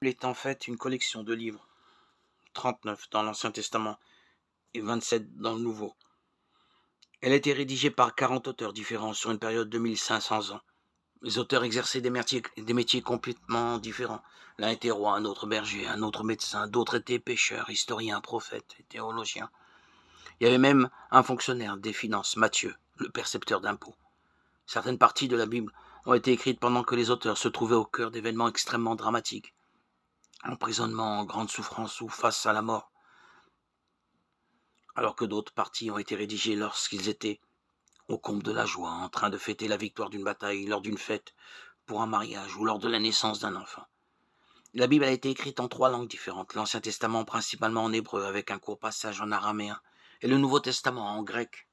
Bible est en fait une collection de livres, 39 dans l'Ancien Testament et 27 dans le Nouveau. Elle a été rédigée par 40 auteurs différents sur une période de 1500 ans. Les auteurs exerçaient des métiers complètement différents. L'un était roi, un autre berger, un autre médecin, d'autres étaient pêcheurs, historiens, prophètes et théologiens. Il y avait même un fonctionnaire des finances, Matthieu, le percepteur d'impôts. Certaines parties de la Bible ont été écrites pendant que les auteurs se trouvaient au cœur d'événements extrêmement dramatiques. Emprisonnement, grande souffrance ou face à la mort. Alors que d'autres parties ont été rédigées lorsqu'ils étaient au comble de la joie, en train de fêter la victoire d'une bataille, lors d'une fête, pour un mariage ou lors de la naissance d'un enfant. La Bible a été écrite en 3 langues différentes, l'Ancien Testament principalement en hébreu avec un court passage en araméen, et le Nouveau Testament en grec.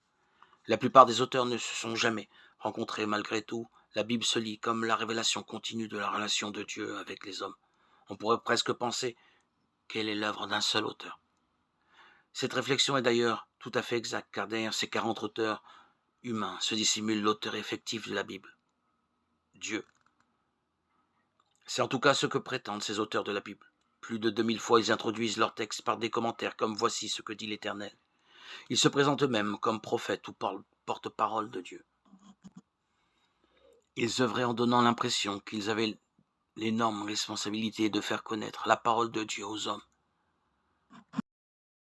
La plupart des auteurs ne se sont jamais rencontrés malgré tout. La Bible se lit comme la révélation continue de la relation de Dieu avec les hommes. On pourrait presque penser qu'elle est l'œuvre d'un seul auteur. Cette réflexion est d'ailleurs tout à fait exacte, car derrière ces 40 auteurs humains se dissimule l'auteur effectif de la Bible, Dieu. C'est en tout cas ce que prétendent ces auteurs de la Bible. Plus de 2000 fois, ils introduisent leur texte par des commentaires comme « Voici ce que dit l'Éternel ». Ils se présentent eux-mêmes comme prophètes ou porte-parole de Dieu. Ils œuvraient en donnant l'impression qu'ils avaient l'énorme responsabilité de faire connaître la parole de Dieu aux hommes.